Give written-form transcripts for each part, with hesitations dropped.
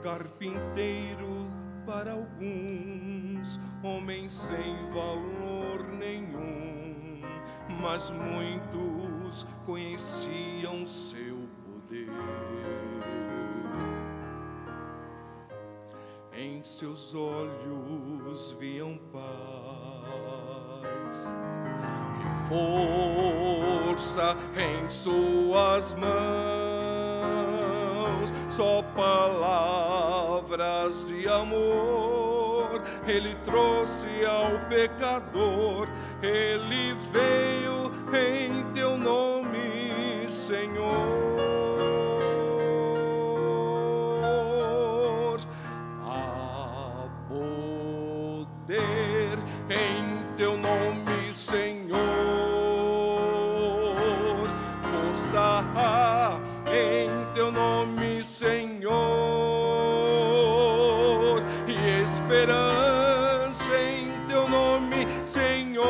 carpinteiro para alguns, homem sem valor nenhum, mas muitos conheciam seu poder. Em seus olhos viam paz e força em suas mãos, só palavras de amor ele trouxe ao pecador. Ele veio em teu nome, Senhor. Em teu nome, Senhor, força em teu nome, Senhor, e esperança em teu nome, Senhor.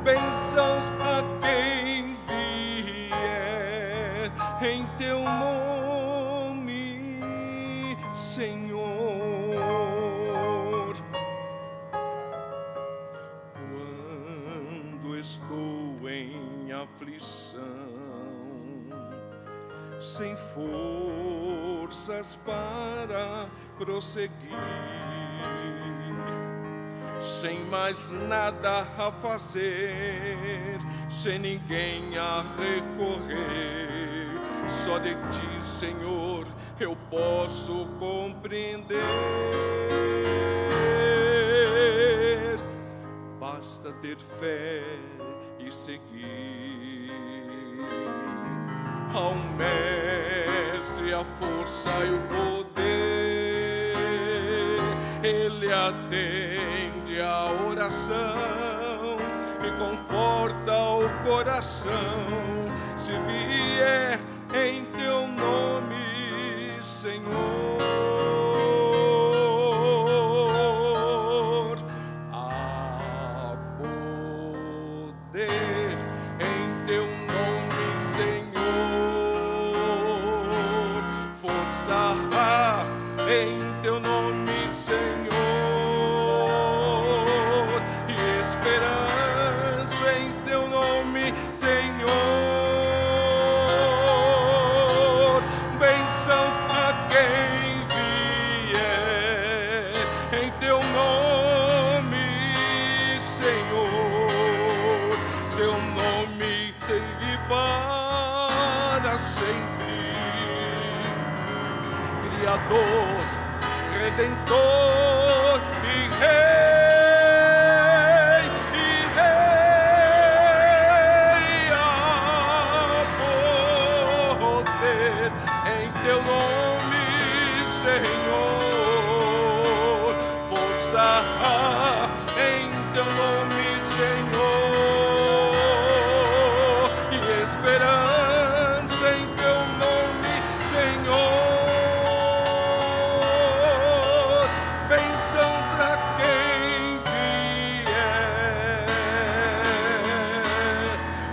Bênçãos a quem vier em teu nome, Senhor. Estou em aflição, sem forças para prosseguir, sem mais nada a fazer, sem ninguém a recorrer. Só de ti, Senhor, eu posso compreender. Basta ter fé e seguir ao Mestre a força e o poder. Ele atende a oração e conforta o coração. Se vier em teu nome, Senhor, em teu nome, Senhor, força em teu nome, Senhor, e esperança em teu nome, Senhor. Bênçãos a quem vier em teu nome, Senhor. Seu nome vive para sempre. Criador, Redentor e Rei, a poder em teu nome, Senhor. Força em teu nome, Senhor, e esperança em teu nome, Senhor. Bênçãos a quem vier,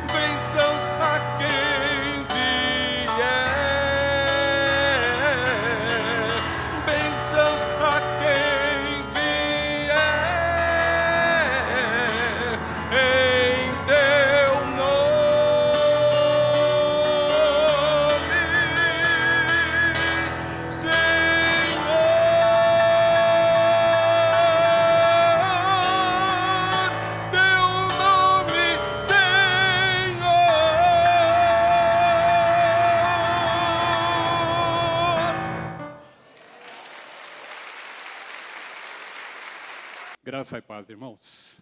bênçãos a quem vier, bênçãos a quem vier em teu nome, Senhor. Teu nome, Senhor. Graça e paz, irmãos.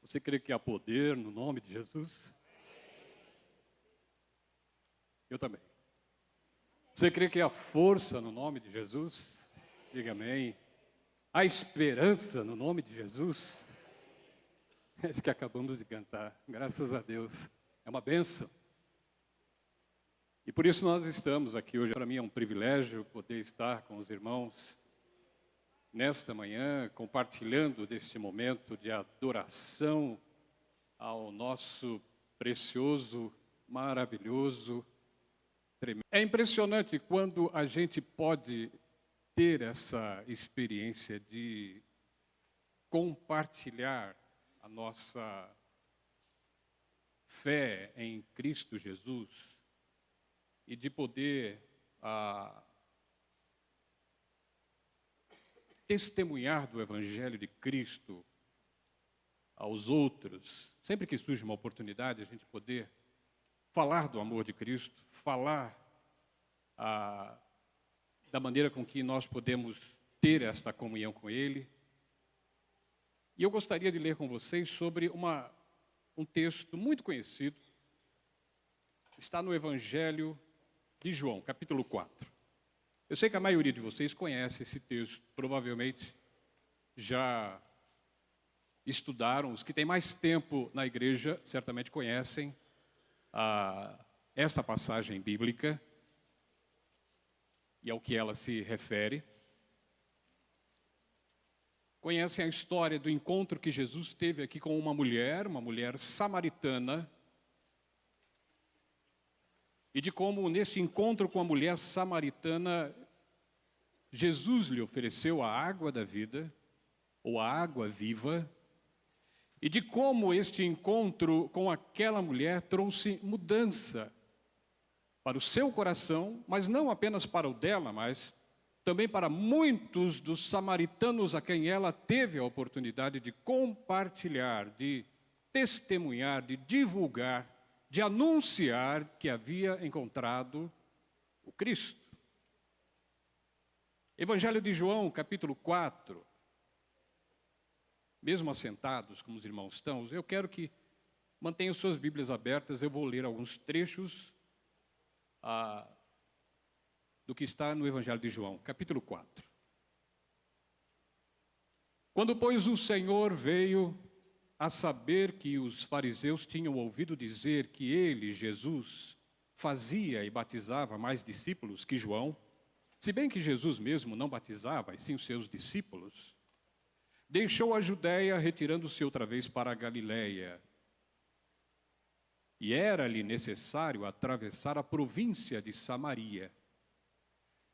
Você crê que há poder no nome de Jesus? Eu também. Você crê que há força no nome de Jesus? Diga amém. Há esperança no nome de Jesus? É isso que acabamos de cantar. Graças a Deus. É uma bênção. E por isso nós estamos aqui hoje. Para mim é um privilégio poder estar com os irmãos nesta manhã, compartilhando deste momento de adoração ao nosso precioso, maravilhoso, tremenda. É impressionante quando a gente pode ter essa experiência de compartilhar a nossa fé em Cristo Jesus e de poder testemunhar do Evangelho de Cristo aos outros. Sempre que surge uma oportunidade, a gente poder falar do amor de Cristo, falar da maneira com que nós podemos ter esta comunhão com Ele. E eu gostaria de ler com vocês sobre um texto muito conhecido. Está no Evangelho de João, capítulo 4. Eu sei que a maioria de vocês conhece esse texto, provavelmente já estudaram. Os que têm mais tempo na igreja certamente conhecem esta passagem bíblica e ao que ela se refere. Conhecem a história do encontro que Jesus teve aqui com uma mulher samaritana, e de como nesse encontro com a mulher samaritana, Jesus lhe ofereceu a água da vida, ou a água viva, e de como este encontro com aquela mulher trouxe mudança para o seu coração, mas não apenas para o dela, mas também para muitos dos samaritanos a quem ela teve a oportunidade de compartilhar, de testemunhar, de divulgar, de anunciar que havia encontrado o Cristo. Evangelho de João, capítulo 4. Mesmo assentados, como os irmãos estão, eu quero que mantenham suas Bíblias abertas. Eu vou ler alguns trechos do que está no Evangelho de João, capítulo 4. Quando, pois, o Senhor veio a saber que os fariseus tinham ouvido dizer que ele, Jesus, fazia e batizava mais discípulos que João, se bem que Jesus mesmo não batizava, e sim os seus discípulos, deixou a Judéia, retirando-se outra vez para a Galiléia. E era-lhe necessário atravessar a província de Samaria.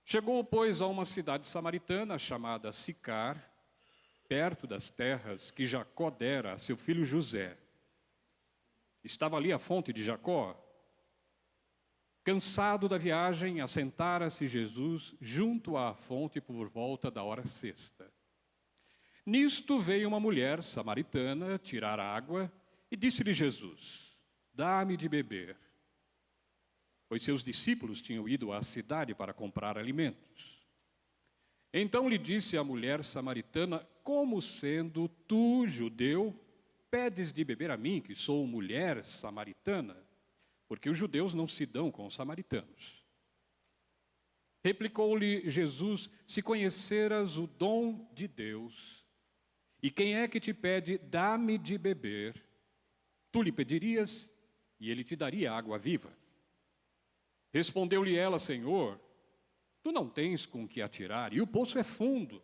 Chegou, pois, a uma cidade samaritana chamada Sicar, perto das terras que Jacó dera a seu filho José. Estava ali a fonte de Jacó. Cansado da viagem, assentara-se Jesus junto à fonte por volta da hora sexta. Nisto veio uma mulher samaritana tirar água e disse-lhe Jesus: dá-me de beber. Pois seus discípulos tinham ido à cidade para comprar alimentos. Então lhe disse a mulher samaritana: como sendo tu, judeu, pedes de beber a mim, que sou mulher samaritana? Porque os judeus não se dão com os samaritanos. Replicou-lhe Jesus: se conheceras o dom de Deus, e quem é que te pede, dá-me de beber, tu lhe pedirias, e ele te daria água viva. Respondeu-lhe ela: Senhor, tu não tens com que atirar, e o poço é fundo.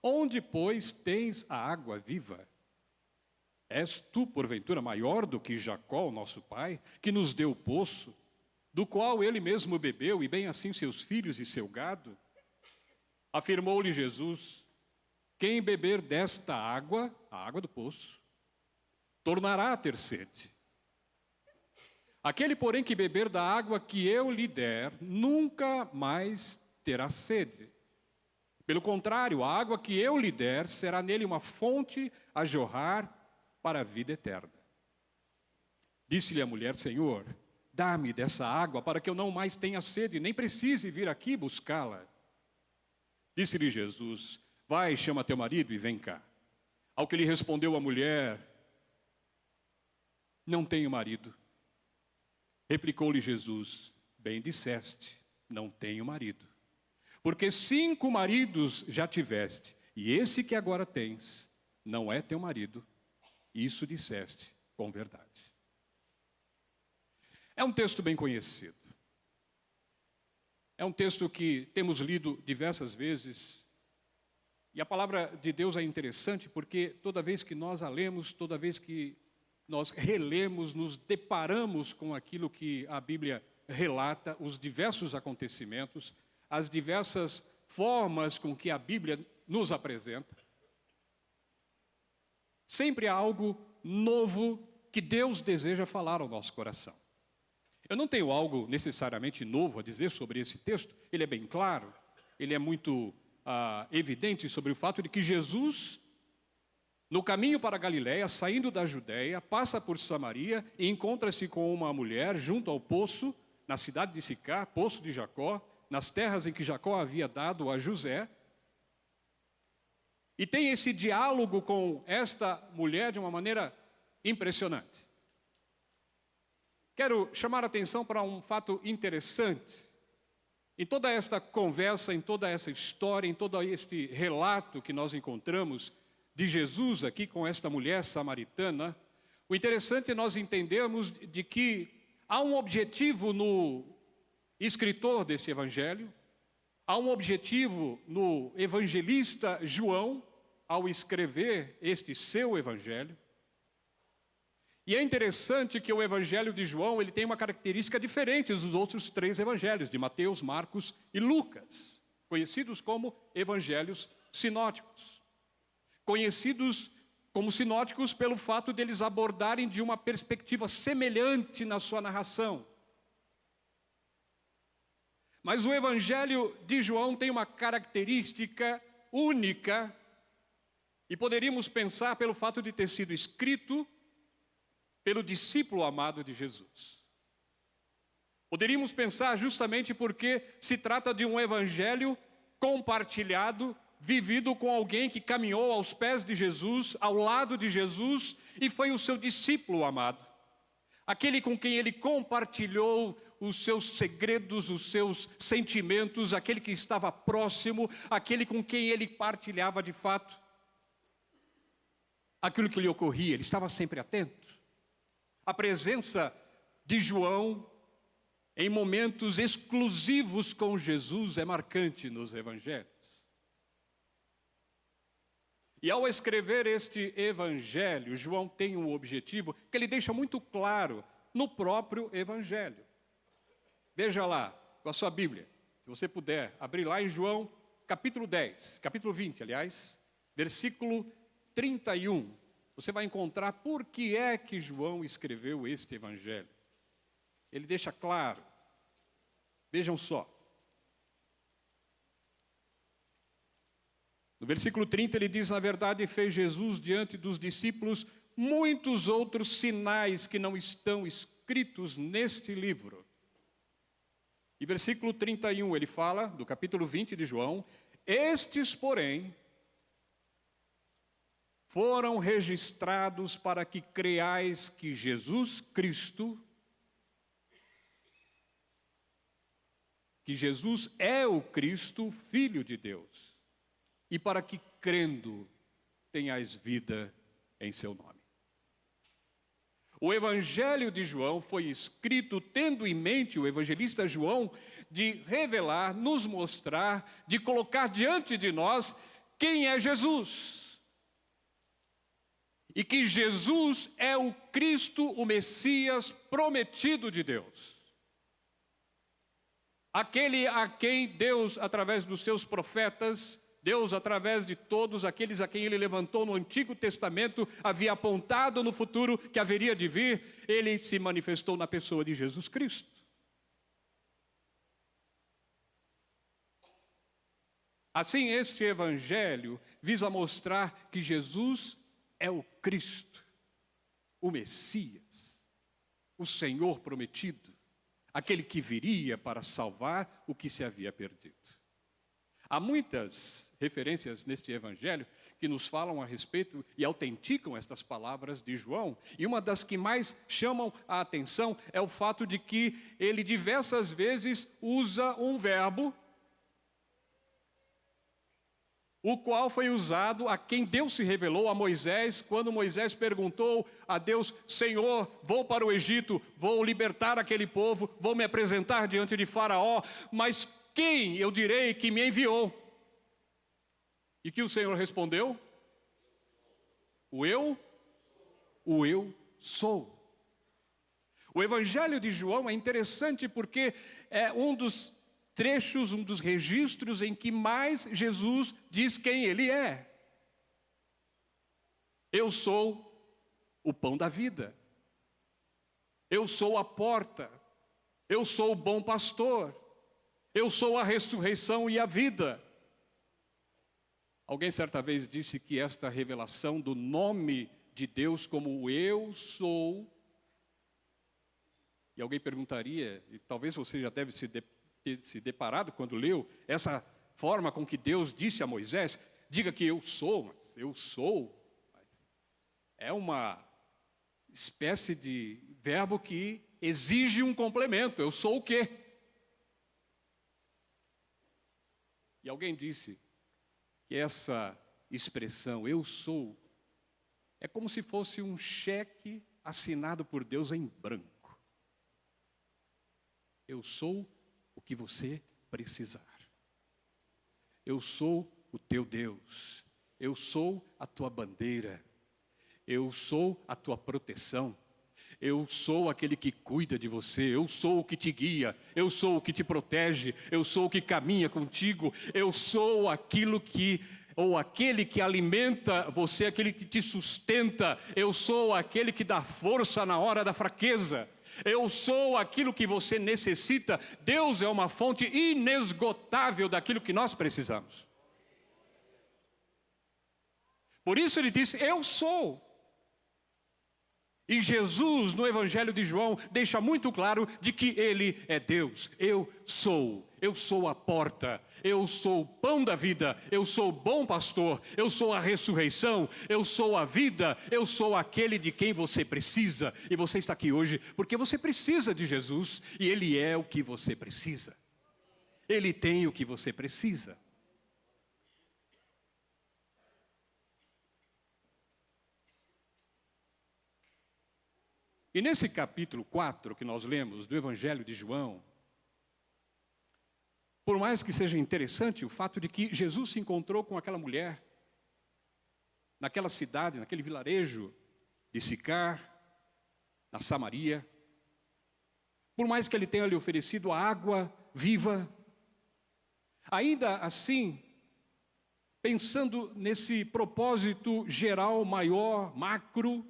Onde, pois, tens a água viva? És tu, porventura, maior do que Jacó, nosso pai, que nos deu o poço, do qual ele mesmo bebeu, e bem assim seus filhos e seu gado? Afirmou-lhe Jesus: quem beber desta água, a água do poço, tornará a ter sede. Aquele, porém, que beber da água que eu lhe der, nunca mais terá sede. Pelo contrário, a água que eu lhe der será nele uma fonte a jorrar para a vida eterna. Disse-lhe a mulher: Senhor, dá-me dessa água para que eu não mais tenha sede, nem precise vir aqui buscá-la. Disse-lhe Jesus: vai, chama teu marido e vem cá. Ao que lhe respondeu a mulher: não tenho marido. Replicou-lhe Jesus: bem disseste, não tenho marido. Porque 5 maridos já tiveste, e esse que agora tens não é teu marido. Isso disseste com verdade. É um texto bem conhecido. É um texto que temos lido diversas vezes. E a palavra de Deus é interessante porque toda vez que nós a lemos, toda vez que nós relemos, nos deparamos com aquilo que a Bíblia relata os diversos acontecimentos, as diversas formas com que a Bíblia nos apresenta. Sempre há algo novo que Deus deseja falar ao nosso coração. Eu não tenho algo necessariamente novo a dizer sobre esse texto, ele é bem claro, ele é muito evidente sobre o fato de que Jesus, no caminho para a Galiléia, saindo da Judéia, passa por Samaria e encontra-se com uma mulher junto ao poço, na cidade de Sicá, poço de Jacó, nas terras em que Jacó havia dado a José, e tem esse diálogo com esta mulher de uma maneira impressionante. Quero chamar a atenção para um fato interessante. Em toda esta conversa, em toda essa história, em todo este relato que nós encontramos de Jesus aqui com esta mulher samaritana, o interessante é nós entendermos de que há um objetivo no escritor deste evangelho, há um objetivo no evangelista João, ao escrever este seu evangelho. E é interessante que o evangelho de João, ele tem uma característica diferente dos outros 3 evangelhos, de Mateus, Marcos e Lucas, conhecidos como evangelhos sinóticos. Conhecidos como sinóticos pelo fato deles abordarem de uma perspectiva semelhante na sua narração. Mas o evangelho de João tem uma característica única, e poderíamos pensar pelo fato de ter sido escrito pelo discípulo amado de Jesus. Poderíamos pensar justamente porque se trata de um evangelho compartilhado, vivido com alguém que caminhou aos pés de Jesus, ao lado de Jesus, e foi o seu discípulo amado. Aquele com quem ele compartilhou os seus segredos, os seus sentimentos, aquele que estava próximo, aquele com quem ele partilhava de fato aquilo que lhe ocorria, ele estava sempre atento. A presença de João em momentos exclusivos com Jesus é marcante nos evangelhos. E ao escrever este evangelho, João tem um objetivo que ele deixa muito claro no próprio evangelho. Veja lá, com a sua Bíblia, se você puder, abrir lá em João, capítulo 10, capítulo 20, aliás, versículo 31. Você vai encontrar por que é que João escreveu este evangelho. Ele deixa claro. Vejam só. No versículo 30 ele diz: na verdade fez Jesus diante dos discípulos muitos outros sinais que não estão escritos neste livro. E versículo 31 ele fala, do capítulo 20 de João: estes, porém, foram registrados para que creais que Jesus Cristo, que Jesus é o Cristo, Filho de Deus, e para que, crendo, tenhais vida em seu nome. O Evangelho de João foi escrito tendo em mente o evangelista João de revelar, nos mostrar, de colocar diante de nós quem é Jesus. E que Jesus é o Cristo, o Messias prometido de Deus. Aquele a quem Deus, através dos seus profetas, Deus, através de todos aqueles a quem Ele levantou no Antigo Testamento, havia apontado no futuro que haveria de vir, Ele se manifestou na pessoa de Jesus Cristo. Assim, este Evangelho visa mostrar que Jesus é o Cristo, o Messias, o Senhor prometido, aquele que viria para salvar o que se havia perdido. Há muitas referências neste evangelho que nos falam a respeito e autenticam estas palavras de João. E uma das que mais chamam a atenção é o fato de que ele diversas vezes usa um verbo, o qual foi usado a quem Deus se revelou a Moisés, quando Moisés perguntou a Deus: Senhor, vou para o Egito, vou libertar aquele povo, vou me apresentar diante de Faraó, mas quem eu direi que me enviou? E que o Senhor respondeu: o eu sou. O Evangelho de João é interessante porque é um dos trechos, um dos registros em que mais Jesus diz quem ele é. Eu sou o pão da vida. Eu sou a porta. Eu sou o bom pastor. Eu sou a ressurreição e a vida. Alguém certa vez disse que esta revelação do nome de Deus como eu sou, e alguém perguntaria, e talvez você já deve ter se deparado quando leu, essa forma com que Deus disse a Moisés, diga que eu sou, mas eu sou. É uma espécie de verbo que exige um complemento, eu sou o quê? E alguém disse que essa expressão, eu sou, é como se fosse um cheque assinado por Deus em branco. Eu sou o que você precisar. Eu sou o teu Deus. Eu sou a tua bandeira. Eu sou a tua proteção. Eu sou aquele que cuida de você. Eu sou o que te guia. Eu sou o que te protege. Eu sou o que caminha contigo. Eu sou aquilo que, ou aquele que alimenta você, aquele que te sustenta. Eu sou aquele que dá força na hora da fraqueza. Eu sou aquilo que você necessita. Deus é uma fonte inesgotável daquilo que nós precisamos. Por isso ele disse, eu sou. E Jesus, no Evangelho de João, deixa muito claro de que Ele é Deus. Eu sou a porta, eu sou o pão da vida, eu sou o bom pastor, eu sou a ressurreição, eu sou a vida, eu sou aquele de quem você precisa. E você está aqui hoje porque você precisa de Jesus e Ele é o que você precisa. Ele tem o que você precisa. E nesse capítulo 4 que nós lemos do Evangelho de João, por mais que seja interessante o fato de que Jesus se encontrou com aquela mulher, naquela cidade, naquele vilarejo de Sicar, na Samaria, por mais que ele tenha lhe oferecido a água viva, ainda assim, pensando nesse propósito geral, maior, macro,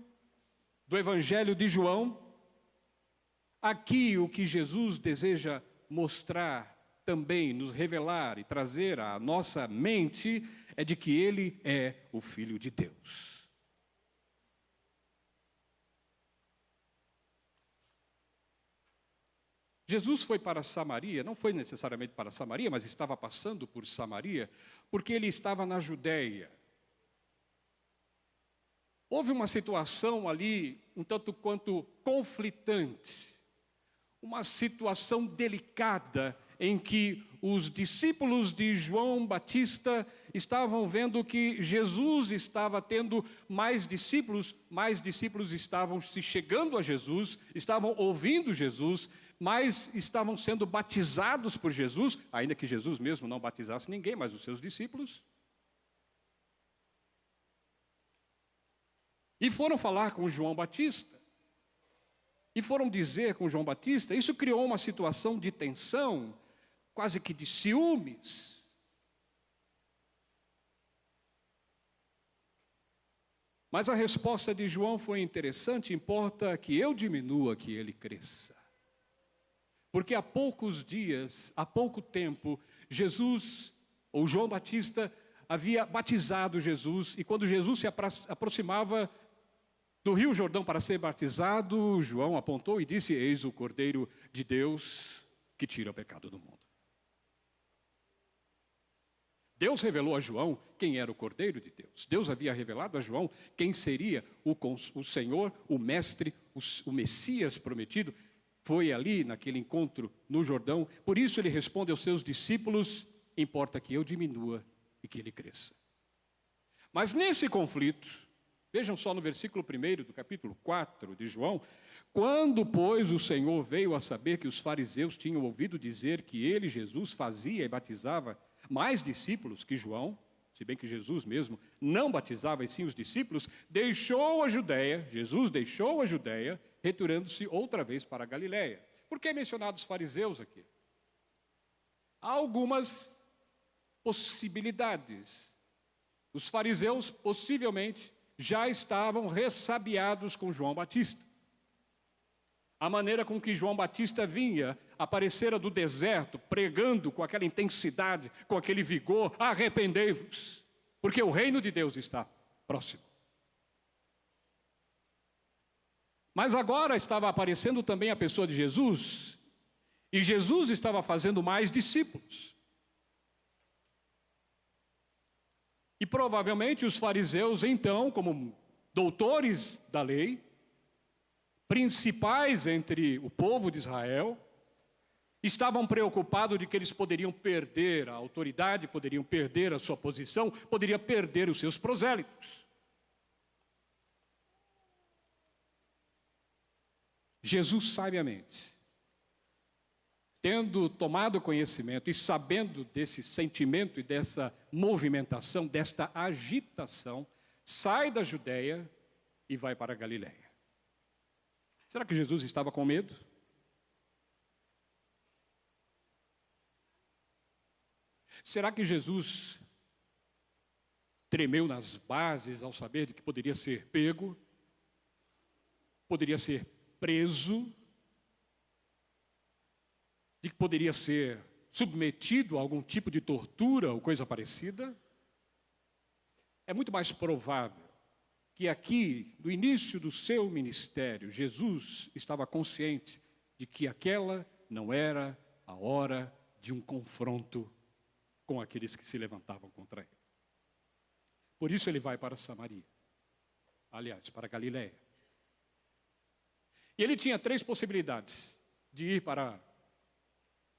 do Evangelho de João, aqui o que Jesus deseja mostrar também, nos revelar e trazer à nossa mente, é de que Ele é o Filho de Deus. Jesus foi para Samaria, não foi necessariamente para Samaria, mas estava passando por Samaria, porque Ele estava na Judéia. Houve uma situação ali, um tanto quanto conflitante, uma situação delicada, em que os discípulos de João Batista estavam vendo que Jesus estava tendo mais discípulos estavam se chegando a Jesus, estavam ouvindo Jesus, mais estavam sendo batizados por Jesus, ainda que Jesus mesmo não batizasse ninguém, mas os seus discípulos. E foram falar com João Batista. E foram dizer com João Batista, isso criou uma situação de tensão, quase que de ciúmes. Mas a resposta de João foi interessante, importa que eu diminua, que ele cresça. Porque há poucos dias, há pouco tempo, Jesus, ou João Batista, havia batizado Jesus, e quando Jesus se aproximava do Rio Jordão para ser batizado, João apontou e disse, eis o Cordeiro de Deus que tira o pecado do mundo. Deus revelou a João quem era o Cordeiro de Deus. Deus havia revelado a João quem seria o Senhor, o Mestre, o Messias prometido. Foi ali, naquele encontro no Jordão. Por isso ele responde aos seus discípulos, importa que eu diminua e que ele cresça. Mas nesse conflito, vejam só no versículo 1 do capítulo 4 de João, quando, pois, o Senhor veio a saber que os fariseus tinham ouvido dizer que ele, Jesus, fazia e batizava mais discípulos que João, se bem que Jesus mesmo não batizava e sim os discípulos, deixou a Judéia, Jesus deixou a Judéia retirando-se outra vez para a Galiléia. Por que mencionar os fariseus aqui? Há algumas possibilidades. Os fariseus possivelmente já estavam ressabiados com João Batista. A maneira com que João Batista vinha, aparecera do deserto, pregando com aquela intensidade, com aquele vigor: arrependei-vos, porque o reino de Deus está próximo. Mas agora estava aparecendo também a pessoa de Jesus, e Jesus estava fazendo mais discípulos. E provavelmente os fariseus, então, como doutores da lei, principais entre o povo de Israel, estavam preocupados de que eles poderiam perder a autoridade, poderiam perder a sua posição, poderiam perder os seus prosélitos. Jesus, sabiamente, tendo tomado conhecimento e sabendo desse sentimento e dessa movimentação, desta agitação, sai da Judeia e vai para a Galiléia. Será que Jesus estava com medo? Será que Jesus tremeu nas bases ao saber de que poderia ser pego, poderia ser preso, de que poderia ser submetido a algum tipo de tortura ou coisa parecida? É muito mais provável que aqui, no início do seu ministério, Jesus estava consciente de que aquela não era a hora de um confronto com aqueles que se levantavam contra ele. Por isso ele vai para Samaria, aliás, para Galiléia. E ele tinha 3 possibilidades de ir para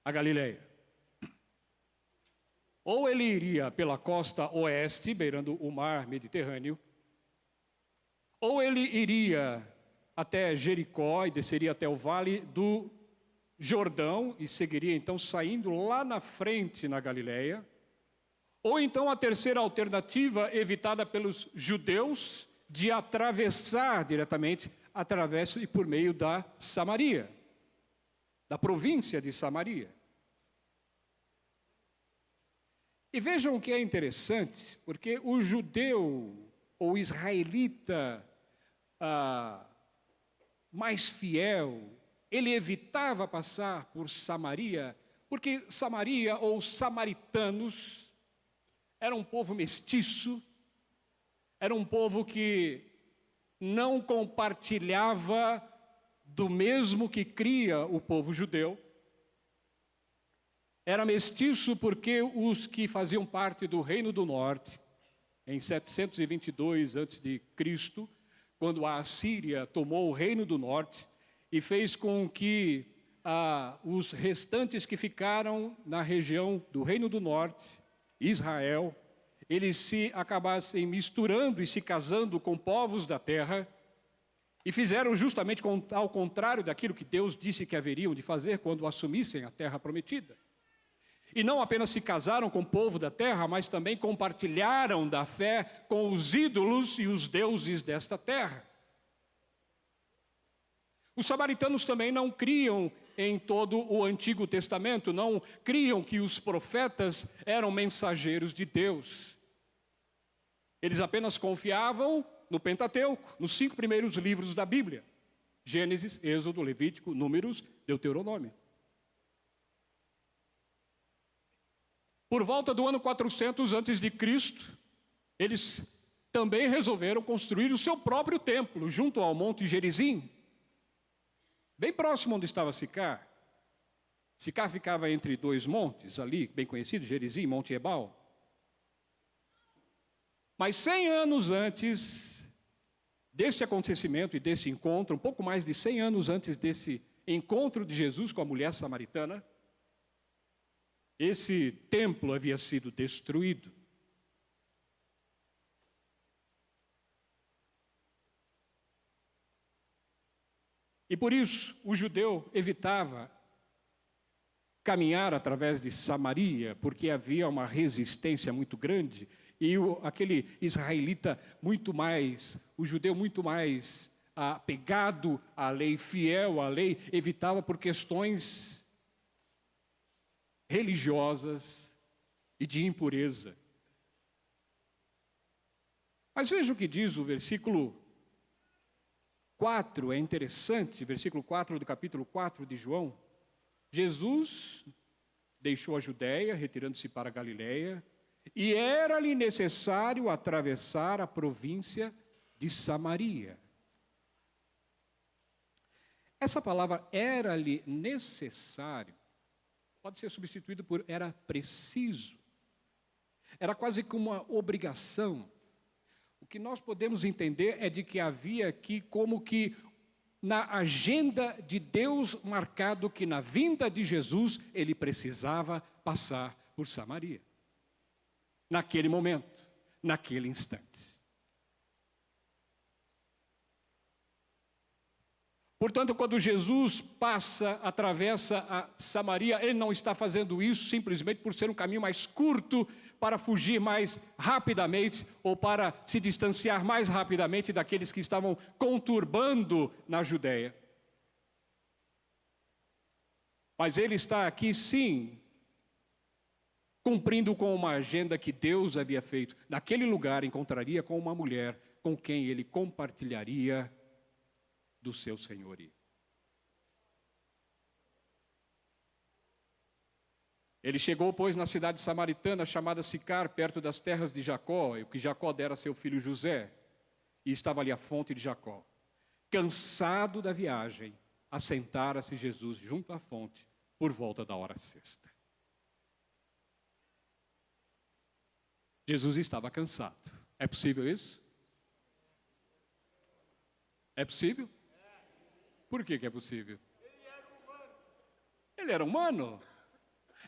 a Galiléia. Ou ele iria pela costa oeste, beirando o mar Mediterrâneo, ou ele iria até Jericó e desceria até o vale do Jordão e seguiria então saindo lá na frente na Galiléia. Ou então a terceira alternativa, evitada pelos judeus, de atravessar diretamente, através e por meio da Samaria, da província de Samaria. E vejam o que é interessante, porque o judeu ou israelita mais fiel, ele evitava passar por Samaria, porque Samaria ou samaritanos era um povo mestiço, era um povo que não compartilhava do mesmo que cria o povo judeu. Era mestiço porque os que faziam parte do Reino do Norte, em 722 a.C., quando a Assíria tomou o Reino do Norte e fez com que os restantes que ficaram na região do Reino do Norte, Israel, eles se acabassem misturando e se casando com povos da terra, e fizeram justamente ao contrário daquilo que Deus disse que haveriam de fazer quando assumissem a terra prometida. E não apenas se casaram com o povo da terra, mas também compartilharam da fé com os ídolos e os deuses desta terra. Os samaritanos também não criam em todo o Antigo Testamento, não criam que os profetas eram mensageiros de Deus. Eles apenas confiavam no Pentateuco, nos 5 primeiros livros da Bíblia: Gênesis, Êxodo, Levítico, Números, Deuteronômio. Por volta do ano 400 a.C., eles também resolveram construir o seu próprio templo, junto ao Monte Gerizim, bem próximo onde estava Sicar. Sicar ficava entre 2 montes, ali, bem conhecidos, Gerizim, Monte Ebal. Mas 100 anos antes deste acontecimento e desse encontro, um pouco mais de 100 anos antes desse encontro de Jesus com a mulher samaritana, esse templo havia sido destruído. E por isso o judeu evitava caminhar através de Samaria, porque havia uma resistência muito grande, e aquele israelita muito mais, o judeu muito mais apegado à lei, fiel à lei, evitava por questões religiosas e de impureza. Mas veja o que diz o versículo 4, é interessante, versículo 4 do capítulo 4 de João. Jesus deixou a Judéia, retirando-se para a Galiléia, e era-lhe necessário atravessar a província de Samaria. Essa palavra era-lhe necessário pode ser substituído por era preciso. Era quase como uma obrigação. O que nós podemos entender é de que havia aqui como que na agenda de Deus marcado que na vinda de Jesus ele precisava passar por Samaria. Naquele momento, naquele instante. Portanto, quando Jesus atravessa a Samaria, ele não está fazendo isso simplesmente por ser um caminho mais curto para fugir mais rapidamente ou para se distanciar mais rapidamente daqueles que estavam conturbando na Judéia. Mas ele está aqui, sim, cumprindo com uma agenda que Deus havia feito. Naquele lugar encontraria com uma mulher com quem ele compartilharia do seu senhorio. Ele chegou, pois, na cidade samaritana chamada Sicar, perto das terras de Jacó, o que Jacó dera a seu filho José, e estava ali a fonte de Jacó. Cansado da viagem, assentara-se Jesus junto à fonte, por volta da hora sexta. Jesus estava cansado. É possível isso? É possível? Por que é possível? Ele era humano.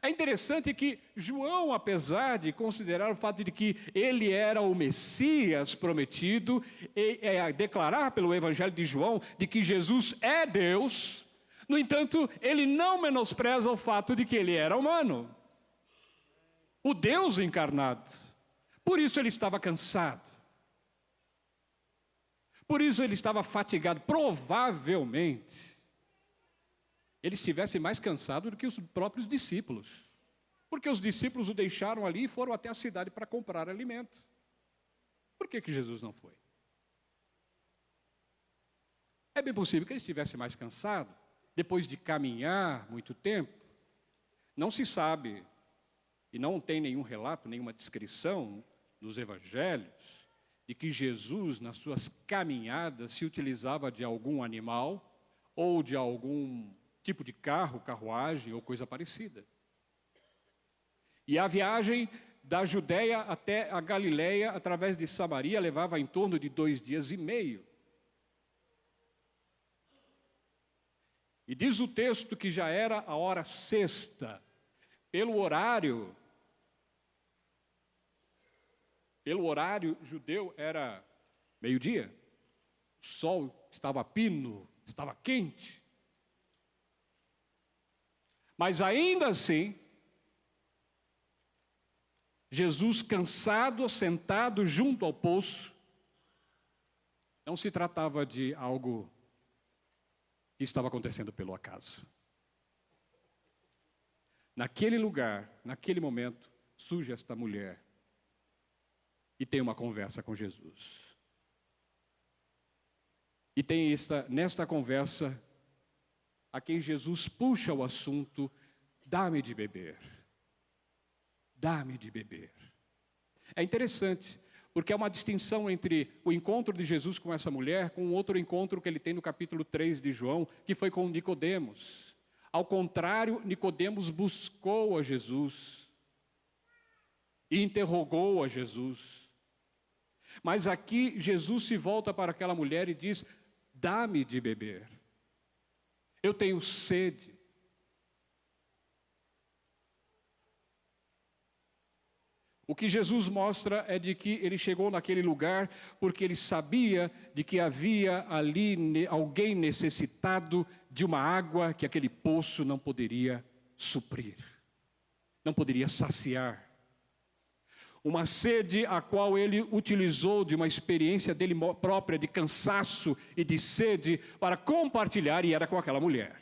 É interessante que João, apesar de considerar o fato de que ele era o Messias prometido, e declarar pelo Evangelho de João de que Jesus é Deus, no entanto, ele não menospreza o fato de que ele era humano. O Deus encarnado. Por isso ele estava cansado. Por isso ele estava fatigado. Provavelmente, ele estivesse mais cansado do que os próprios discípulos. Porque os discípulos o deixaram ali e foram até a cidade para comprar alimento. Por que Jesus não foi? É bem possível que ele estivesse mais cansado, depois de caminhar muito tempo. Não se sabe, e não tem nenhum relato, nenhuma descrição nos evangelhos, de que Jesus, nas suas caminhadas, se utilizava de algum animal ou de algum tipo de carro, carruagem ou coisa parecida. E a viagem da Judéia até a Galiléia, através de Samaria, levava em torno de 2 dias e meio. E diz o texto que já era a hora sexta, pelo horário judeu era meio-dia. O sol estava a pino, estava quente. Mas ainda assim, Jesus cansado, sentado junto ao poço, não se tratava de algo que estava acontecendo pelo acaso. Naquele lugar, naquele momento, surge esta mulher e tem uma conversa com Jesus. E tem nesta conversa, a quem Jesus puxa o assunto, dá-me de beber. Dá-me de beber. É interessante, porque há uma distinção entre o encontro de Jesus com essa mulher, com outro encontro que ele tem no capítulo 3 de João, que foi com Nicodemos. Ao contrário, Nicodemos buscou a Jesus e interrogou a Jesus. Mas aqui Jesus se volta para aquela mulher e diz, dá-me de beber. Eu tenho sede. O que Jesus mostra é de que ele chegou naquele lugar porque ele sabia de que havia ali alguém necessitado de uma água que aquele poço não poderia suprir, não poderia saciar. Uma sede a qual ele utilizou de uma experiência dele própria, de cansaço e de sede, para compartilhar, e era com aquela mulher.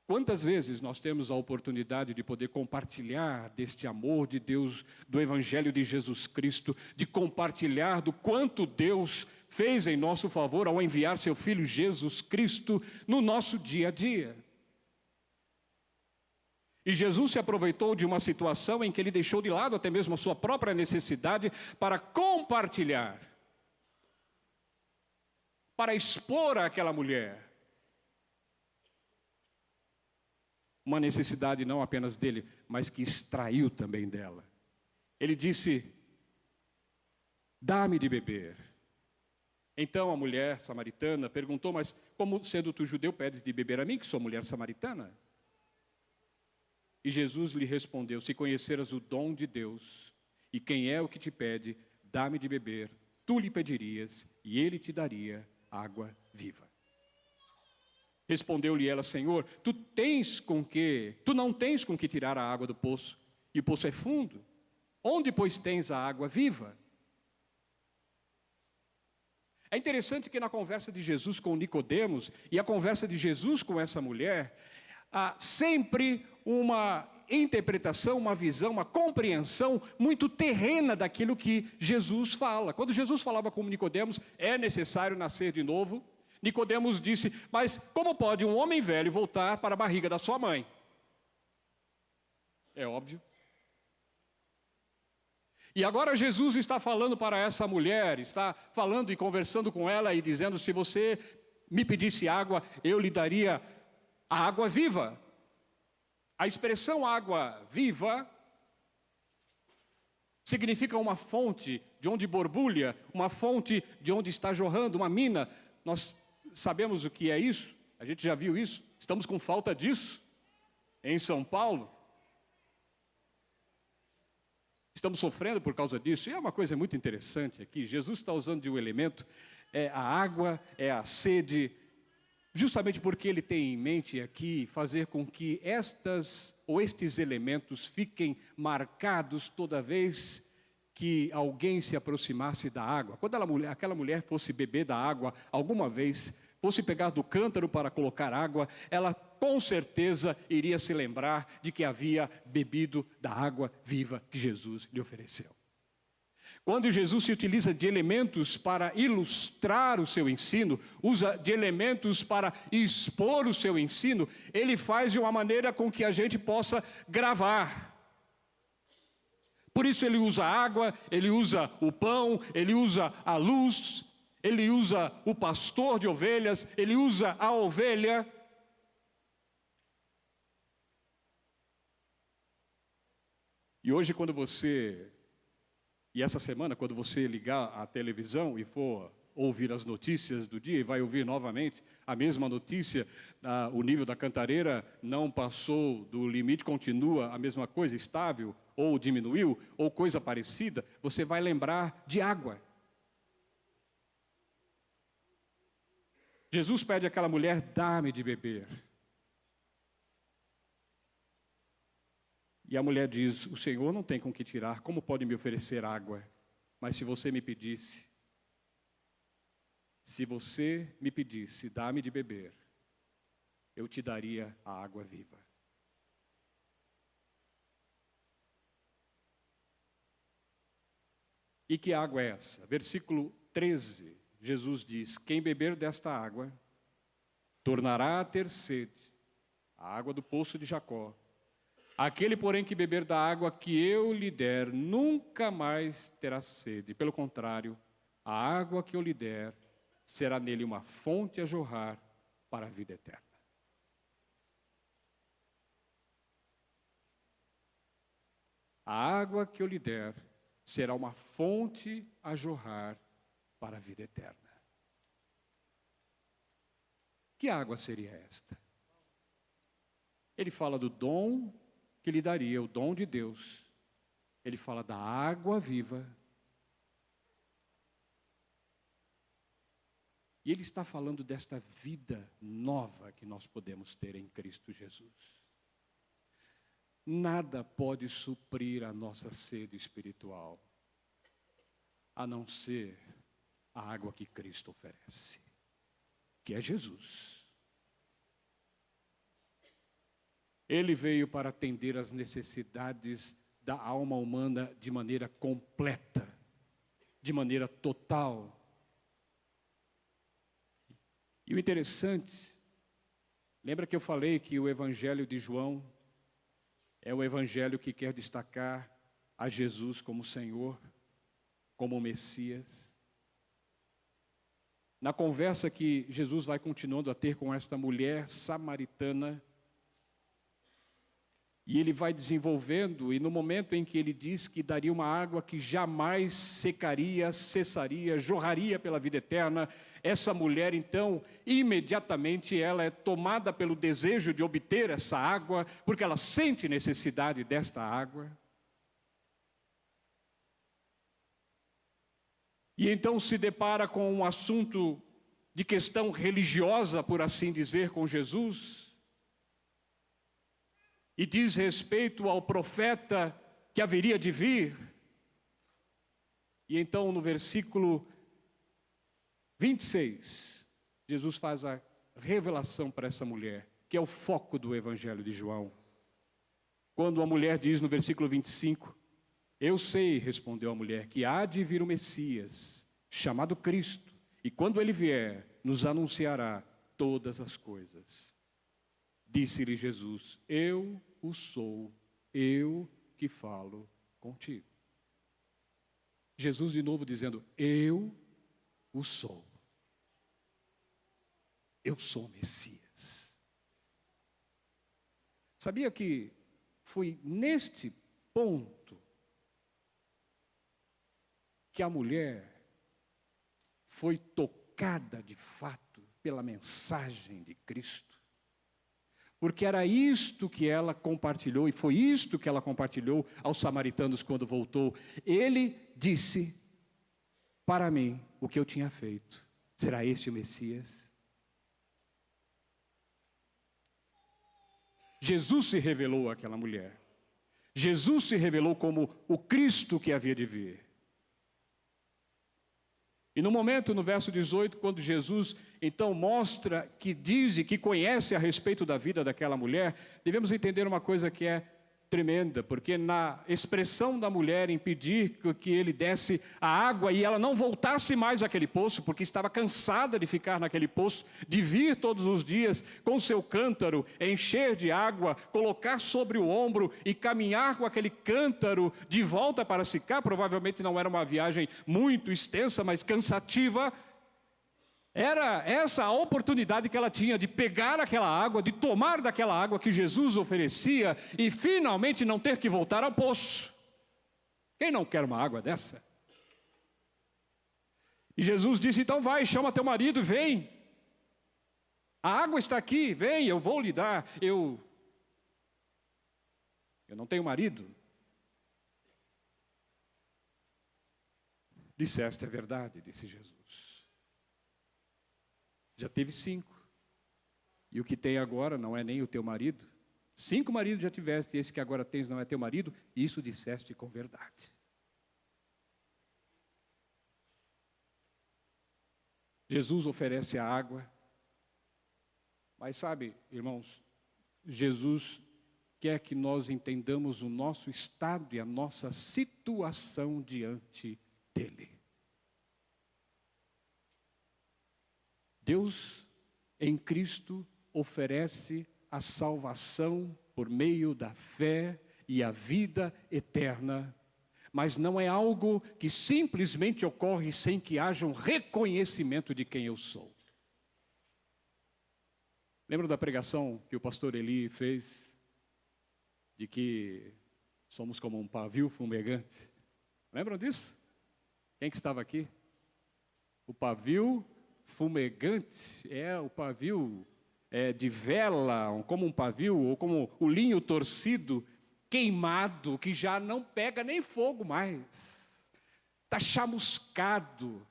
Quantas vezes nós temos a oportunidade de poder compartilhar deste amor de Deus, do Evangelho de Jesus Cristo, de compartilhar do quanto Deus fez em nosso favor ao enviar seu Filho Jesus Cristo no nosso dia a dia. E Jesus se aproveitou de uma situação em que ele deixou de lado até mesmo a sua própria necessidade para compartilhar, para expor àquela mulher uma necessidade não apenas dele, mas que extraiu também dela. Ele disse: dá-me de beber. Então a mulher samaritana perguntou: mas como sendo tu judeu pedes de beber a mim, que sou mulher samaritana? E Jesus lhe respondeu: se conheceras o dom de Deus, e quem é o que te pede, dá-me de beber, tu lhe pedirias, e ele te daria água viva. Respondeu-lhe ela: Senhor, tu não tens com que tirar a água do poço, e o poço é fundo. Onde, pois, tens a água viva? É interessante que na conversa de Jesus com Nicodemos e a conversa de Jesus com essa mulher, há sempre uma interpretação, uma visão, uma compreensão muito terrena daquilo que Jesus fala. Quando Jesus falava com Nicodemos: é necessário nascer de novo, Nicodemos disse: mas como pode um homem velho voltar para a barriga da sua mãe? É óbvio. E agora Jesus está falando para essa mulher, está falando e conversando com ela e dizendo: se você me pedisse água, eu lhe daria a água viva. A expressão água viva significa uma fonte de onde borbulha, uma fonte de onde está jorrando, uma mina. Nós sabemos o que é isso, a gente já viu isso, estamos com falta disso em São Paulo. Estamos sofrendo por causa disso. E é uma coisa muito interessante aqui, Jesus está usando de um elemento, é a água, é a sede, justamente porque ele tem em mente aqui fazer com que estes elementos fiquem marcados toda vez que alguém se aproximasse da água. Quando aquela mulher fosse beber da água alguma vez, fosse pegar do cântaro para colocar água, ela com certeza iria se lembrar de que havia bebido da água viva que Jesus lhe ofereceu. Quando Jesus se utiliza de elementos para ilustrar o seu ensino, usa de elementos para expor o seu ensino, ele faz de uma maneira com que a gente possa gravar. Por isso ele usa a água, ele usa o pão, ele usa a luz, ele usa o pastor de ovelhas, ele usa a ovelha. E hoje e essa semana, quando você ligar a televisão e for ouvir as notícias do dia, e vai ouvir novamente a mesma notícia, o nível da Cantareira não passou do limite, continua a mesma coisa, estável, ou diminuiu, ou coisa parecida, você vai lembrar de água. Jesus pede àquela mulher: dá-me de beber. E a mulher diz: o Senhor não tem com que tirar, como pode me oferecer água? Mas se você me pedisse, dá-me de beber, eu te daria a água viva. E que água é essa? Versículo 13, Jesus diz: quem beber desta água, tornará a ter sede, a água do poço de Jacó. Aquele, porém, que beber da água que eu lhe der, nunca mais terá sede. Pelo contrário, a água que eu lhe der será nele uma fonte a jorrar para a vida eterna. A água que eu lhe der será uma fonte a jorrar para a vida eterna. Que água seria esta? Ele fala do dom que lhe daria, o dom de Deus. Ele fala da água viva. E ele está falando desta vida nova que nós podemos ter em Cristo Jesus. Nada pode suprir a nossa sede espiritual, a não ser a água que Cristo oferece, que é Jesus. Ele veio para atender às necessidades da alma humana de maneira completa, de maneira total. E o interessante, lembra que eu falei que o Evangelho de João é o Evangelho que quer destacar a Jesus como Senhor, como Messias? Na conversa que Jesus vai continuando a ter com esta mulher samaritana, e ele vai desenvolvendo, e no momento em que ele diz que daria uma água que jamais secaria, cessaria, jorraria pela vida eterna, essa mulher então, imediatamente ela é tomada pelo desejo de obter essa água, porque ela sente necessidade desta água. E então se depara com um assunto de questão religiosa, por assim dizer, com Jesus, e diz respeito ao profeta que haveria de vir. E então no versículo 26, Jesus faz a revelação para essa mulher, que é o foco do Evangelho de João. Quando a mulher diz no versículo 25, eu sei, respondeu a mulher, que há de vir o Messias, chamado Cristo, e quando ele vier, nos anunciará todas as coisas. Disse-lhe Jesus, eu o sou, eu que falo contigo. Jesus de novo dizendo, eu o sou. Eu sou o Messias. Sabia que foi neste ponto que a mulher foi tocada de fato pela mensagem de Cristo? Porque era isto que ela compartilhou, e foi isto que ela compartilhou aos samaritanos quando voltou. Ele disse, para mim, o que eu tinha feito. Será este o Messias? Jesus se revelou àquela mulher. Jesus se revelou como o Cristo que havia de vir. E no momento, no verso 18, quando Jesus então mostra que diz e que conhece a respeito da vida daquela mulher, devemos entender uma coisa que é tremenda, porque na expressão da mulher em pedir que ele desse a água e ela não voltasse mais àquele poço, porque estava cansada de ficar naquele poço, de vir todos os dias com seu cântaro, encher de água, colocar sobre o ombro e caminhar com aquele cântaro de volta para Sicá. Provavelmente não era uma viagem muito extensa, mas cansativa. Era essa a oportunidade que ela tinha de pegar aquela água, de tomar daquela água que Jesus oferecia e finalmente não ter que voltar ao poço. Quem não quer uma água dessa? E Jesus disse, então vai, chama teu marido e vem. A água está aqui, vem, eu vou lhe dar. Eu não tenho marido. Disseste a verdade, disse Jesus. Já teve 5. E o que tem agora não é nem o teu marido. 5 maridos já tiveste, e esse que agora tens não é teu marido. E isso disseste com verdade. Jesus oferece a água. Mas sabe, irmãos, Jesus quer que nós entendamos o nosso estado e a nossa situação diante dele. Deus, em Cristo, oferece a salvação por meio da fé e a vida eterna, mas não é algo que simplesmente ocorre sem que haja um reconhecimento de quem eu sou. Lembra da pregação que o pastor Eli fez, de que somos como um pavio fumegante? Lembram disso? Quem que estava aqui? O pavio fumegante é o pavio de vela, como um pavio, ou como o linho torcido, queimado, que já não pega nem fogo mais. Está chamuscado.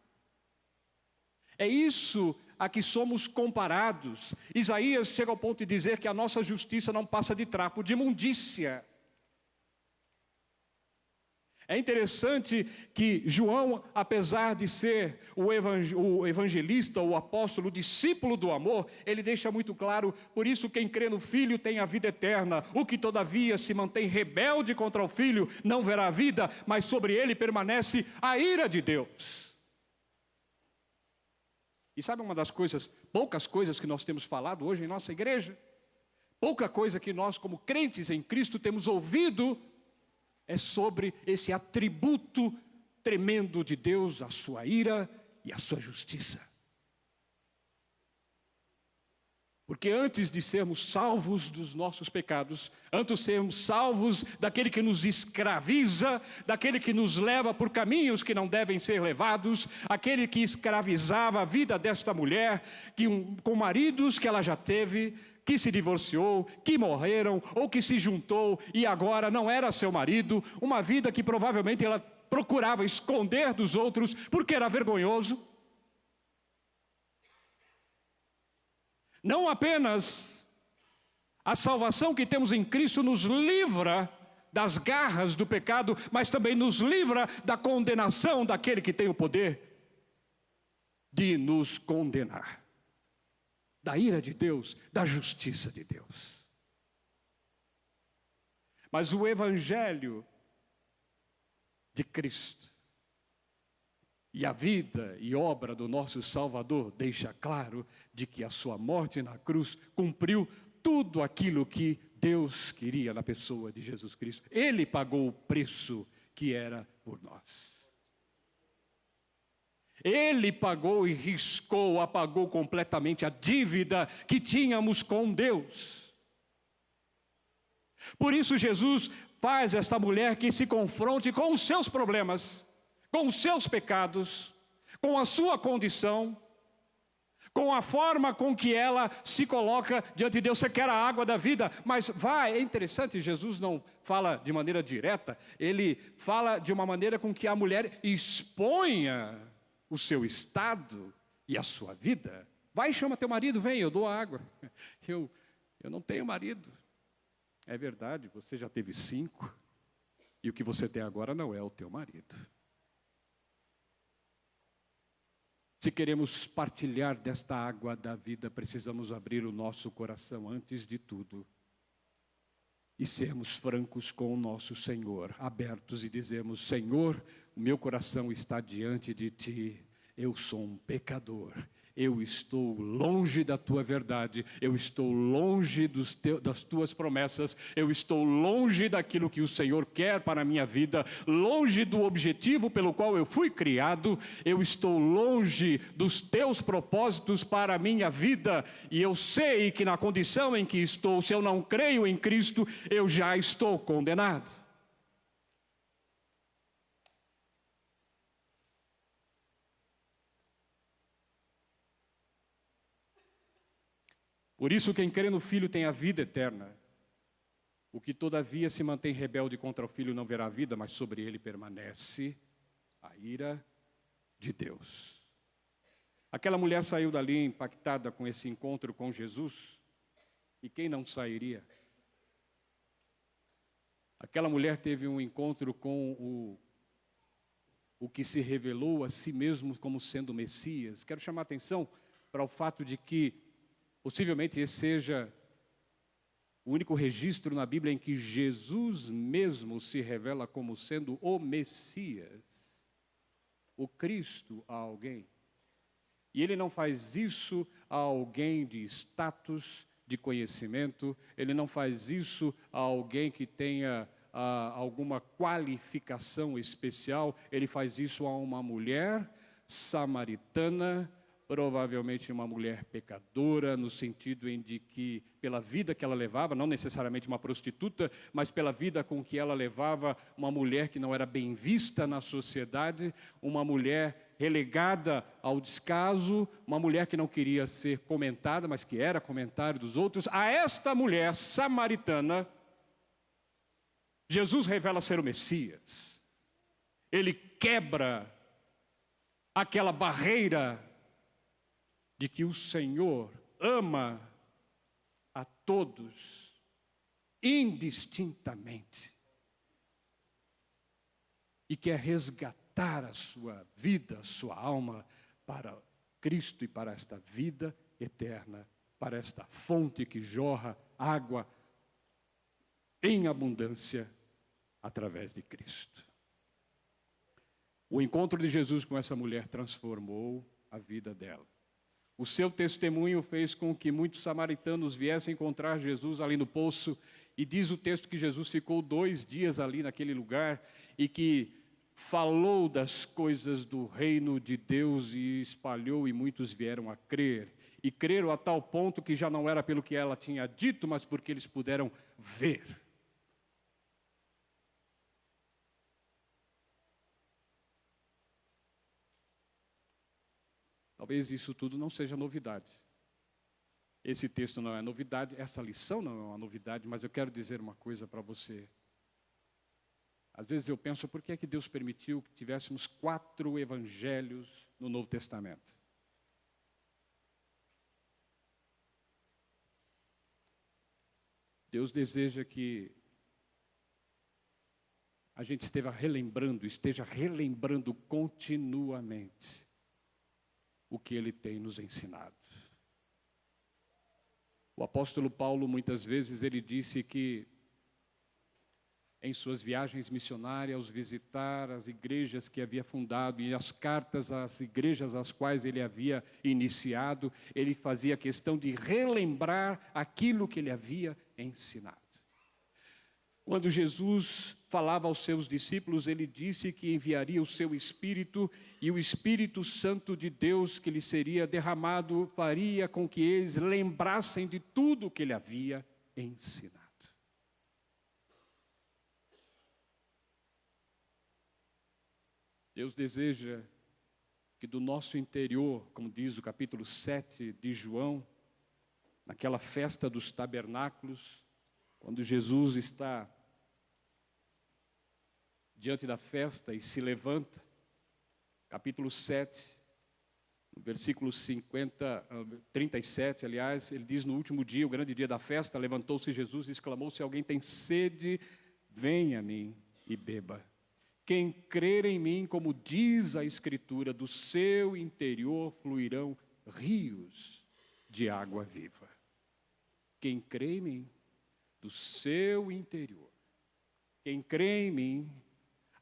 É isso a que somos comparados. Isaías chega ao ponto de dizer que a nossa justiça não passa de trapo de imundícia. É interessante que João, apesar de ser o evangelista, o apóstolo, o discípulo do amor, ele deixa muito claro: por isso quem crê no Filho tem a vida eterna. O que todavia se mantém rebelde contra o Filho não verá a vida, mas sobre ele permanece a ira de Deus. E sabe uma das coisas, poucas coisas que nós temos falado hoje em nossa igreja? Pouca coisa que nós, como crentes em Cristo, temos ouvido é sobre esse atributo tremendo de Deus, a sua ira e a sua justiça. Porque antes de sermos salvos dos nossos pecados, antes de sermos salvos daquele que nos escraviza, daquele que nos leva por caminhos que não devem ser levados, aquele que escravizava a vida desta mulher, com maridos que ela já teve, que se divorciou, que morreram, ou que se juntou e agora não era seu marido, uma vida que provavelmente ela procurava esconder dos outros porque era vergonhoso. Não apenas a salvação que temos em Cristo nos livra das garras do pecado, mas também nos livra da condenação daquele que tem o poder de nos condenar. Da ira de Deus, da justiça de Deus. Mas o Evangelho de Cristo e a vida e obra do nosso Salvador deixa claro de que a sua morte na cruz cumpriu tudo aquilo que Deus queria na pessoa de Jesus Cristo. Ele pagou o preço que era por nós. Ele pagou e riscou, apagou completamente a dívida que tínhamos com Deus. Por isso Jesus faz esta mulher que se confronte com os seus problemas, com os seus pecados, com a sua condição, com a forma com que ela se coloca diante de Deus. Você quer a água da vida, mas é interessante, Jesus não fala de maneira direta, ele fala de uma maneira com que a mulher exponha o seu estado e a sua vida. Vai, chama teu marido, vem, eu dou a água. Eu não tenho marido. É verdade, você já teve 5, e o que você tem agora não é o teu marido. Se queremos partilhar desta água da vida, precisamos abrir o nosso coração antes de tudo e sermos francos com o nosso Senhor, abertos e dizemos: Senhor, o meu coração está diante de Ti, eu sou um pecador, eu estou longe da Tua verdade, eu estou longe das Tuas promessas, eu estou longe daquilo que o Senhor quer para a minha vida, longe do objetivo pelo qual eu fui criado, eu estou longe dos Teus propósitos para a minha vida, e eu sei que na condição em que estou, se eu não creio em Cristo, eu já estou condenado. Por isso quem crê no Filho tem a vida eterna. O que todavia se mantém rebelde contra o Filho não verá a vida, mas sobre ele permanece a ira de Deus. Aquela mulher saiu dali impactada com esse encontro com Jesus. E quem não sairia? Aquela mulher teve um encontro com o que se revelou a si mesmo como sendo o Messias. Quero chamar a atenção para o fato de que possivelmente esse seja o único registro na Bíblia em que Jesus mesmo se revela como sendo o Messias, o Cristo a alguém. E ele não faz isso a alguém de status, de conhecimento, ele não faz isso a alguém que tenha alguma qualificação especial, ele faz isso a uma mulher samaritana, provavelmente uma mulher pecadora, no sentido em de que, pela vida que ela levava, não necessariamente uma prostituta, mas pela vida com que ela levava, uma mulher que não era bem vista na sociedade, uma mulher relegada ao descaso, uma mulher que não queria ser comentada, mas que era comentário dos outros. A esta mulher samaritana, Jesus revela ser o Messias. Ele quebra aquela barreira de que o Senhor ama a todos indistintamente e quer resgatar a sua vida, a sua alma para Cristo e para esta vida eterna, para esta fonte que jorra água em abundância através de Cristo. O encontro de Jesus com essa mulher transformou a vida dela. O seu testemunho fez com que muitos samaritanos viessem encontrar Jesus ali no poço, e diz o texto que Jesus ficou 2 dias ali naquele lugar, e que falou das coisas do reino de Deus e espalhou, e muitos vieram a crer. E creram a tal ponto que já não era pelo que ela tinha dito, mas porque eles puderam ver. Talvez isso tudo não seja novidade. Esse texto não é novidade, essa lição não é uma novidade, mas eu quero dizer uma coisa para você. Às vezes eu penso, por que é que Deus permitiu que tivéssemos 4 evangelhos no Novo Testamento? Deus deseja que a gente esteja relembrando continuamente o que Ele tem nos ensinado. O apóstolo Paulo, muitas vezes, ele disse que em suas viagens missionárias, ao visitar as igrejas que havia fundado e as cartas às igrejas às quais ele havia iniciado, ele fazia questão de relembrar aquilo que ele havia ensinado. Quando Jesus falava aos seus discípulos, ele disse que enviaria o seu Espírito, e o Espírito Santo de Deus que lhe seria derramado faria com que eles lembrassem de tudo o que ele havia ensinado. Deus deseja que do nosso interior, como diz o capítulo 7 de João, naquela festa dos tabernáculos, quando Jesus está diante da festa e se levanta, capítulo 7, no versículo 37, aliás, ele diz: no último dia, o grande dia da festa, levantou-se Jesus e exclamou: se alguém tem sede, venha a mim e beba. Quem crer em mim, como diz a Escritura, do seu interior fluirão rios de água viva. Quem crê em mim, do seu interior. Quem crê em mim,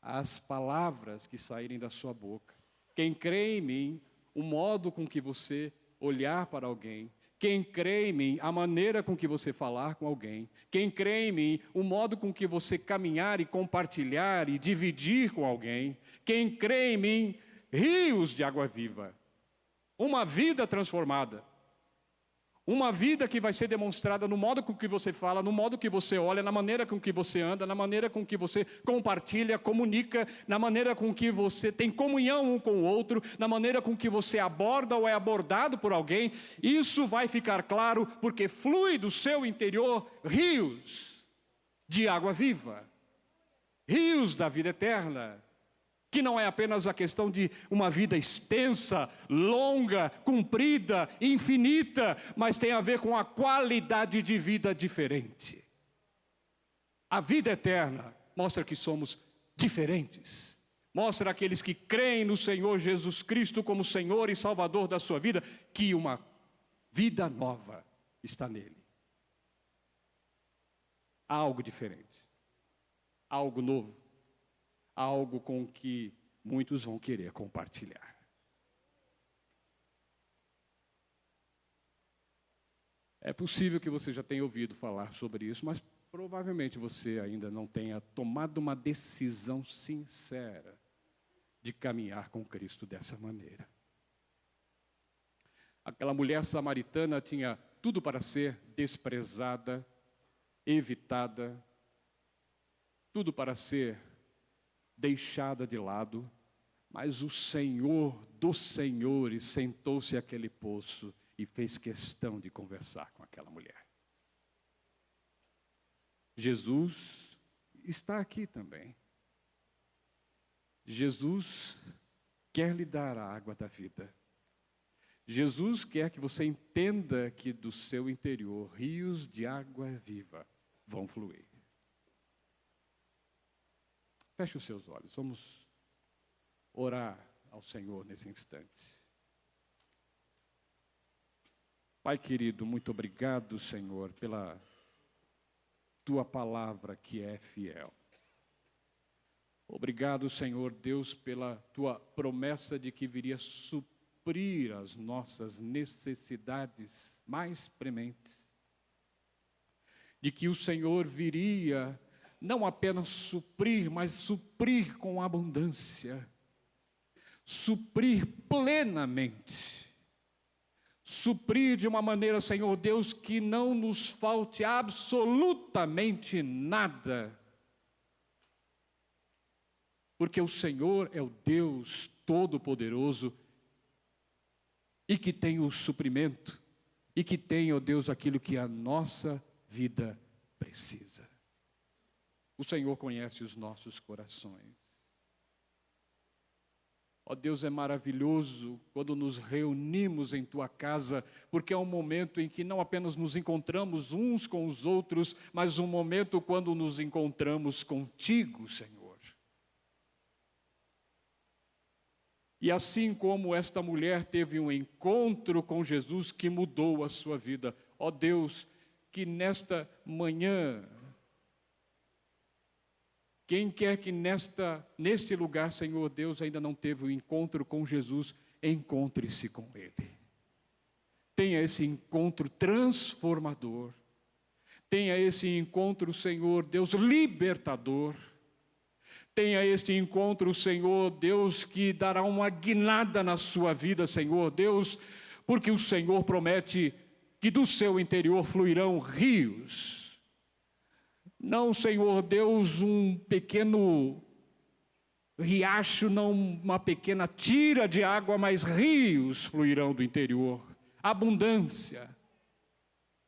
as palavras que saírem da sua boca. Quem crê em mim, o modo com que você olhar para alguém. Quem crê em mim, a maneira com que você falar com alguém. Quem crê em mim, o modo com que você caminhar e compartilhar e dividir com alguém. Quem crê em mim, rios de água viva. Uma vida transformada. Uma vida que vai ser demonstrada no modo com que você fala, no modo que você olha, na maneira com que você anda, na maneira com que você compartilha, comunica, na maneira com que você tem comunhão um com o outro, na maneira com que você aborda ou é abordado por alguém. Isso vai ficar claro porque flui do seu interior rios de água viva, rios da vida eterna. Que não é apenas a questão de uma vida extensa, longa, comprida, infinita, mas tem a ver com a qualidade de vida diferente. A vida eterna mostra que somos diferentes. Mostra aqueles que creem no Senhor Jesus Cristo como Senhor e Salvador da sua vida, que uma vida nova está nele. Há algo diferente, há algo novo. Algo com que muitos vão querer compartilhar. É possível que você já tenha ouvido falar sobre isso, mas provavelmente você ainda não tenha tomado uma decisão sincera de caminhar com Cristo dessa maneira. Aquela mulher samaritana tinha tudo para ser desprezada, evitada, tudo para ser deixada de lado, mas o Senhor dos senhores sentou-se àquele poço e fez questão de conversar com aquela mulher. Jesus está aqui também. Jesus quer lhe dar a água da vida. Jesus quer que você entenda que do seu interior rios de água viva vão fluir. Feche os seus olhos, vamos orar ao Senhor nesse instante. Pai querido, muito obrigado, Senhor, pela tua palavra que é fiel. Obrigado, Senhor Deus, pela tua promessa de que viria suprir as nossas necessidades mais prementes. De que o Senhor viria não apenas suprir, mas suprir com abundância. Suprir plenamente. Suprir de uma maneira, Senhor Deus, que não nos falte absolutamente nada. Porque o Senhor é o Deus Todo-Poderoso e que tem o suprimento e que tem, ó Deus, aquilo que a nossa vida precisa. O Senhor conhece os nossos corações. Ó Deus, é maravilhoso quando nos reunimos em Tua casa, porque é um momento em que não apenas nos encontramos uns com os outros, mas um momento quando nos encontramos contigo, Senhor. E assim como esta mulher teve um encontro com Jesus que mudou a sua vida, ó Deus, que nesta manhã, quem quer que neste lugar, Senhor Deus, ainda não teve o encontro com Jesus, encontre-se com Ele. Tenha esse encontro transformador. Tenha esse encontro, Senhor Deus, libertador. Tenha este encontro, Senhor Deus, que dará uma guinada na sua vida, Senhor Deus, porque o Senhor promete que do seu interior fluirão rios. Não, Senhor Deus, um pequeno riacho, não uma pequena tira de água, mas rios fluirão do interior. Abundância.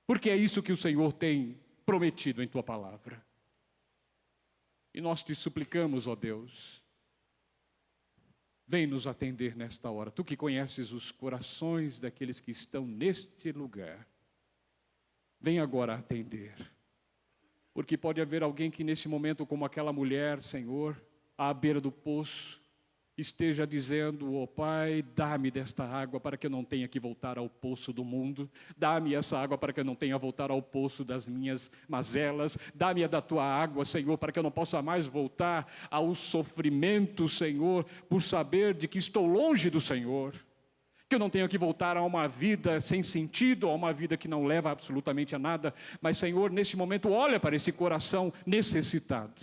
Porque é isso que o Senhor tem prometido em Tua palavra. E nós te suplicamos, ó Deus, vem nos atender nesta hora. Tu que conheces os corações daqueles que estão neste lugar, vem agora atender. Porque pode haver alguém que nesse momento, como aquela mulher, Senhor, à beira do poço, esteja dizendo: ó Pai, dá-me desta água para que eu não tenha que voltar ao poço do mundo. Dá-me essa água para que eu não tenha que voltar ao poço das minhas mazelas. Dá-me da Tua água, Senhor, para que eu não possa mais voltar ao sofrimento, Senhor, por saber de que estou longe do Senhor. Que eu não tenha que voltar a uma vida sem sentido, a uma vida que não leva absolutamente a nada. Mas, Senhor, neste momento, olha para esse coração necessitado.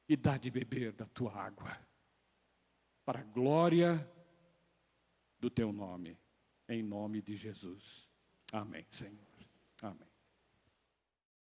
E dá de beber da Tua água. Para a glória do Teu nome. Em nome de Jesus. Amém, Senhor. Amém.